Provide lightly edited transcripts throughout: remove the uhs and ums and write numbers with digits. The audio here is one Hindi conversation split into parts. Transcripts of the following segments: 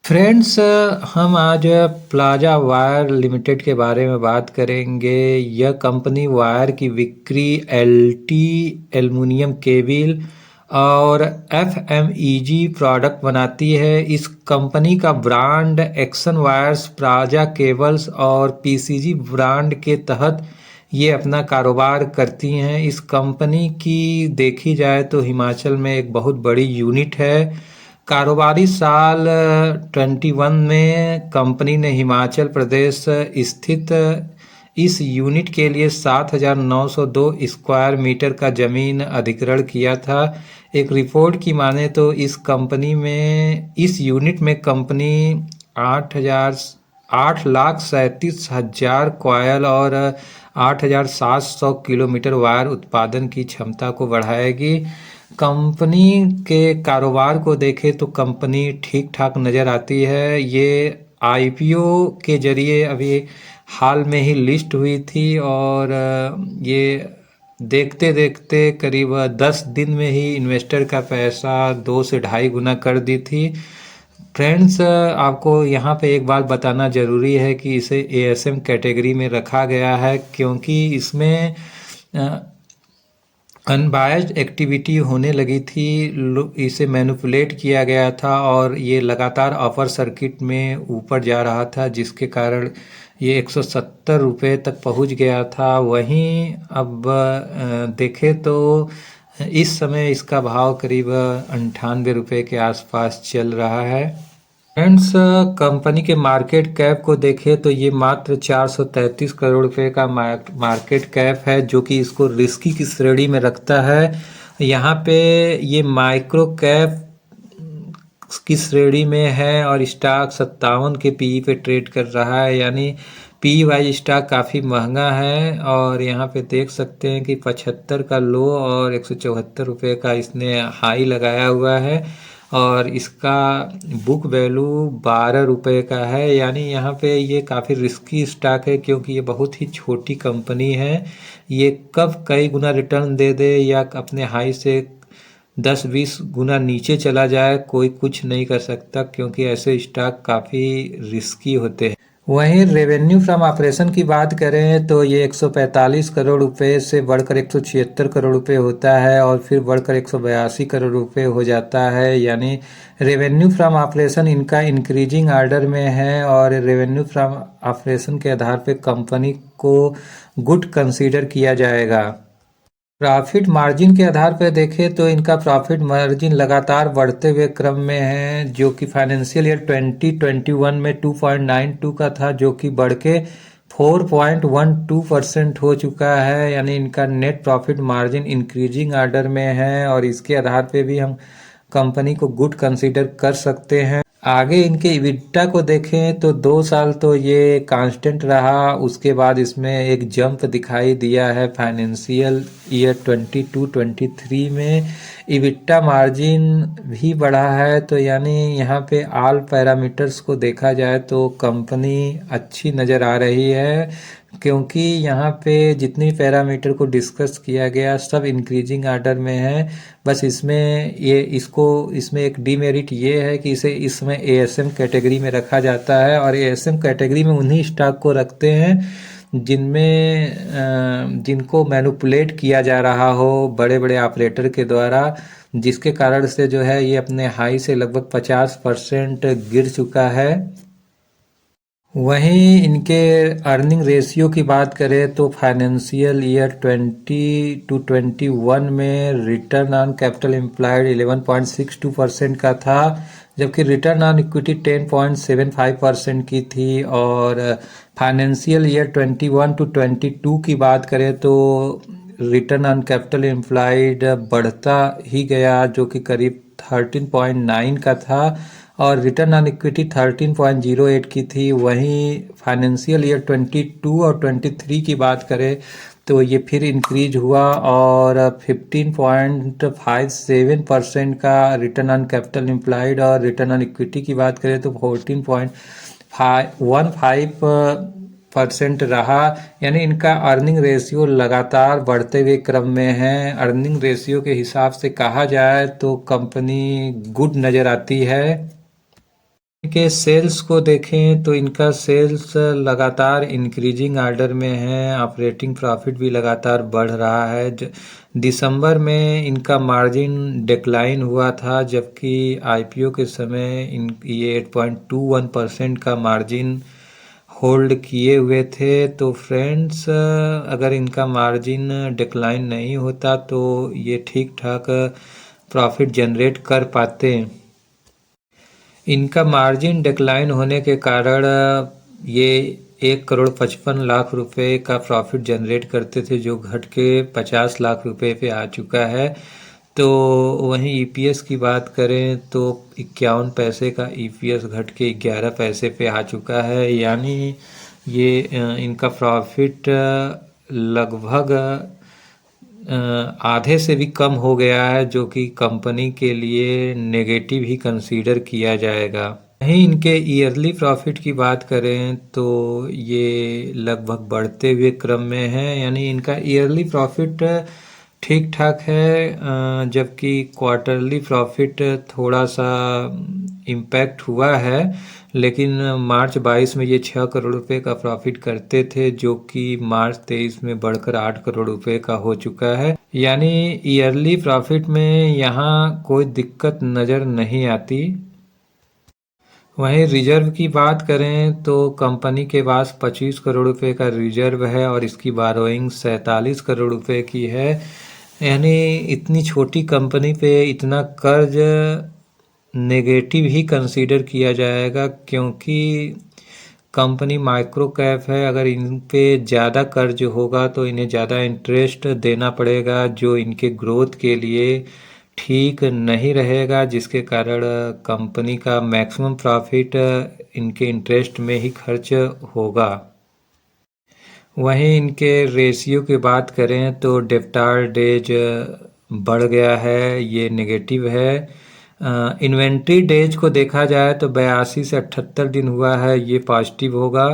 फ्रेंड्स, हम आज प्लाजा वायर लिमिटेड के बारे में बात करेंगे। यह कंपनी वायर की बिक्री, एलटी एल्युमिनियम केबल और एफएमईजी प्रोडक्ट बनाती है। इस कंपनी का brand action wires, plaza cables और पीसीजी ब्रांड के तहत ये अपना कारोबार करती हैं। इस कंपनी की देखी जाए तो हिमाचल में एक बहुत बड़ी यूनिट है। कारोबारी साल 21 में कंपनी ने हिमाचल प्रदेश स्थित इस यूनिट के लिए 7,902 स्क्वायर मीटर का जमीन अधिग्रहण किया था। एक रिपोर्ट की माने तो इस यूनिट में कंपनी 8,37,000 कॉयल और 8,700 किलोमीटर वायर उत्पादन की क्षमता को बढ़ाएगी। कंपनी के कारोबार को देखें तो कंपनी ठीक ठाक नज़र आती है। ये आईपीओ के जरिए अभी हाल में ही लिस्ट हुई थी और ये देखते देखते करीब 10 दिन में ही इन्वेस्टर का पैसा 2 से ढाई गुना कर दी थी। फ्रेंड्स, आपको यहाँ पे एक बात बताना ज़रूरी है कि इसे एएसएम कैटेगरी में रखा गया है क्योंकि इसमें अनबायस्ड एक्टिविटी होने लगी थी। इसे मैनिपुलेट किया गया था और ये लगातार अपर सर्किट में ऊपर जा रहा था, जिसके कारण ये 170 रुपये तक पहुंच गया था। वहीं अब देखें तो इस समय इसका भाव करीब 98 रुपये के आसपास चल रहा है। फ्रेंड्स, कंपनी के मार्केट कैप को देखें तो ये मात्र 433 करोड़ रुपए का मार्केट कैप है, जो कि इसको रिस्की की श्रेणी में रखता है। यहाँ पे ये माइक्रो कैप की श्रेणी में है और स्टॉक 57 के पीई पे ट्रेड कर रहा है, यानी पी वाई स्टॉक काफ़ी महंगा है। और यहाँ पे देख सकते हैं कि 75 का लो और 174 रुपये का इसने हाई लगाया हुआ है और इसका बुक वैल्यू 12 रुपये का है। यानी यहाँ पे ये काफ़ी रिस्की स्टॉक है क्योंकि ये बहुत ही छोटी कंपनी है। ये कब कई गुना रिटर्न दे दे या अपने हाई से 10-20 गुना नीचे चला जाए, कोई कुछ नहीं कर सकता क्योंकि ऐसे स्टॉक काफ़ी रिस्की होते हैं। वहीं रेवेन्यू फ्रॉम ऑपरेशन की बात करें तो ये 145 करोड़ रुपए से बढ़कर 176 करोड़ रुपए होता है और फिर बढ़कर 182 करोड़ रुपए हो जाता है। यानी रेवेन्यू फ्रॉम ऑपरेशन इनका इंक्रीजिंग ऑर्डर में है और रेवेन्यू फ्रॉम ऑपरेशन के आधार पे कंपनी को गुड कंसीडर किया जाएगा। प्रॉफिट मार्जिन के आधार पर देखें तो इनका प्रॉफिट मार्जिन लगातार बढ़ते हुए क्रम में है, जो कि फाइनेंशियल ईयर 2021 में 2.92 का था, जो कि बढ़ के 4.12% हो चुका है। यानी इनका net profit margin increasing order में है और इसके आधार पे भी हम कंपनी को गुड कंसीडर कर सकते हैं। आगे इनके इबिट्डा को देखें तो 2 साल तो ये कांस्टेंट रहा, उसके बाद इसमें एक जंप दिखाई दिया है। फाइनेंशियल ईयर 22-23 में इबिट्डा मार्जिन भी बढ़ा है। तो यानी यहाँ पे ऑल पैरामीटर्स को देखा जाए तो कंपनी अच्छी नज़र आ रही है क्योंकि यहाँ पे जितनी पैरामीटर को डिस्कस किया गया सब इंक्रीजिंग ऑर्डर में है। बस इसमें एक डीमेरिट ये है कि इसे इसमें एएसएम कैटेगरी में रखा जाता है और एएसएम कैटेगरी में उन्हीं स्टॉक को रखते हैं जिनको मैनिपुलेट किया जा रहा हो बड़े बड़े ऑपरेटर के द्वारा, जिसके कारण से जो है ये अपने हाई से लगभग 50% गिर चुका है। वहीं इनके अर्निंग रेशियो की बात करें तो फाइनेंशियल ईयर 20-21 में रिटर्न ऑन कैपिटल एम्प्लॉयड 11.62% का था, जबकि रिटर्न ऑन इक्विटी 10.75% की थी। और फाइनेंशियल ईयर 21-22 की बात करें तो रिटर्न ऑन कैपिटल एम्प्लॉयड बढ़ता ही गया, जो कि करीब 13.9 का था और रिटर्न ऑन इक्विटी 13.08 की थी। वहीं फाइनेंशियल ईयर 22 और 23 की बात करें तो ये फिर इंक्रीज हुआ और 15.57% का रिटर्न ऑन कैपिटल एम्प्लॉयड और रिटर्न ऑन इक्विटी की बात करें तो 14.15% रहा। यानी इनका अर्निंग रेशियो लगातार बढ़ते हुए क्रम में है। अर्निंग रेशियो के हिसाब से कहा जाए तो कंपनी गुड नज़र आती है। इनके सेल्स को देखें तो इनका सेल्स लगातार इंक्रीजिंग ऑर्डर में है, ऑपरेटिंग प्रॉफिट भी लगातार बढ़ रहा है। दिसंबर में इनका मार्जिन डिक्लाइन हुआ था, जबकि आईपीओ के समय ये 8.21% का मार्जिन होल्ड किए हुए थे। तो फ्रेंड्स, अगर इनका मार्जिन डिक्लाइन नहीं होता तो ये ठीक ठाक प्रॉफिट जनरेट कर पाते। इनका मार्जिन डिक्लाइन होने के कारण ये 1,55,00,000 रुपए का प्रॉफिट जनरेट करते थे, जो घट के 50 लाख रुपए पे आ चुका है। तो वहीं ईपीएस की बात करें तो 51 पैसे का ईपीएस घट के 11 पैसे पे आ चुका है। यानी ये इनका प्रॉफिट लगभग आधे से भी कम हो गया है, जो कि कंपनी के लिए नेगेटिव ही कंसीडर किया जाएगा। वहीं इनके ईयरली प्रॉफिट की बात करें तो ये लगभग बढ़ते हुए क्रम में है। यानी इनका ईयरली प्रॉफिट ठीक ठाक है, जबकि क्वार्टरली प्रॉफिट थोड़ा सा इम्पैक्ट हुआ है। लेकिन मार्च 22 में ये 6 करोड़ रुपए का प्रॉफिट करते थे, जो कि मार्च 23 में बढ़कर 8 करोड़ रुपए का हो चुका है। यानी ईयरली प्रॉफिट में यहाँ कोई दिक्कत नज़र नहीं आती। वहीं रिजर्व की बात करें तो कंपनी के पास 25 करोड़ रुपए का रिजर्व है और इसकी बारोइंग 47 करोड़ रुपए की है। यानी इतनी छोटी कंपनी पे इतना कर्ज नेगेटिव ही कंसीडर किया जाएगा, क्योंकि कंपनी माइक्रो कैप है। अगर इन पे ज़्यादा कर्ज होगा तो इन्हें ज़्यादा इंटरेस्ट देना पड़ेगा, जो इनके ग्रोथ के लिए ठीक नहीं रहेगा, जिसके कारण कंपनी का मैक्सिमम प्रॉफिट इनके इंटरेस्ट में ही खर्च होगा। वहीं इनके रेशियो की बात करें तो डेब्टार डेज बढ़ गया है, ये नेगेटिव है। इन्वेंट्री डेज को देखा जाए तो 82 से 78 दिन हुआ है, ये पॉजिटिव होगा।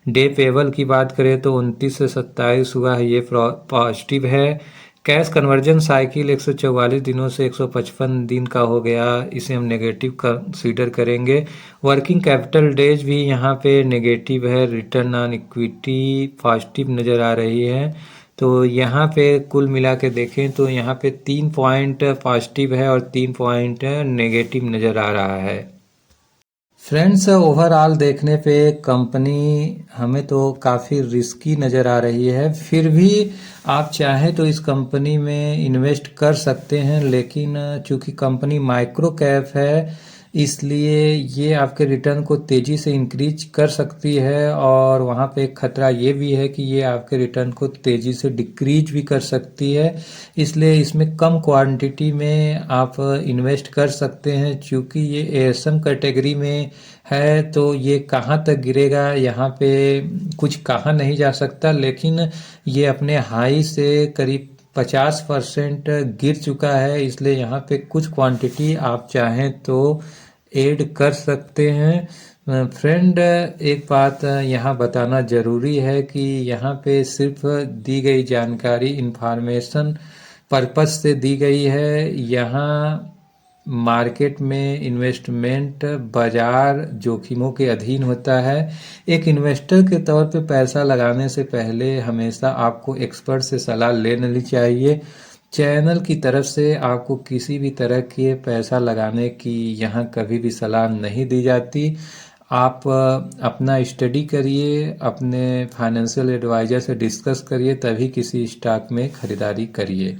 डे पेबल की बात करें तो 29 से 27 हुआ है, ये पॉजिटिव है। कैश कन्वर्जन साइकिल 144 दिनों से 155 दिन का हो गया, इसे हम नेगेटिव कंसीडर करेंगे। वर्किंग कैपिटल डेज भी यहाँ पे नेगेटिव है। रिटर्न ऑन इक्विटी पॉजिटिव नज़र आ रही है। तो यहाँ पे कुल मिला के देखें तो यहाँ पे 3 पॉइंट पॉजिटिव है और 3 पॉइंट नेगेटिव नज़र आ रहा है। फ्रेंड्स, ओवरऑल देखने पे कंपनी हमें तो काफ़ी रिस्की नज़र आ रही है। फिर भी आप चाहें तो इस कंपनी में इन्वेस्ट कर सकते हैं, लेकिन चूंकि कंपनी माइक्रो कैप है इसलिए ये आपके रिटर्न को तेज़ी से इंक्रीज कर सकती है, और वहाँ पे एक खतरा ये भी है कि ये आपके रिटर्न को तेज़ी से डिक्रीज भी कर सकती है। इसलिए इसमें कम क्वांटिटी में आप इन्वेस्ट कर सकते हैं। चूँकि ये एएसएम कैटेगरी में है तो ये कहाँ तक गिरेगा यहाँ पे कुछ कहा नहीं जा सकता, लेकिन ये अपने हाई से करीब 50% गिर चुका है। इसलिए यहाँ पे कुछ क्वांटिटी आप चाहें तो ऐड कर सकते हैं। फ्रेंड, एक बात यहाँ बताना ज़रूरी है कि यहाँ पे सिर्फ दी गई जानकारी इंफॉर्मेशन पर्पस से दी गई है। यहाँ मार्केट में इन्वेस्टमेंट बाजार जोखिमों के अधीन होता है। एक इन्वेस्टर के तौर पे पैसा लगाने से पहले हमेशा आपको एक्सपर्ट से सलाह ले लेनी चाहिए। चैनल की तरफ से आपको किसी भी तरह के पैसा लगाने की यहाँ कभी भी सलाह नहीं दी जाती। आप अपना स्टडी करिए, अपने फाइनेंशियल एडवाइज़र से डिस्कस करिए, तभी किसी स्टॉक में ख़रीदारी करिए।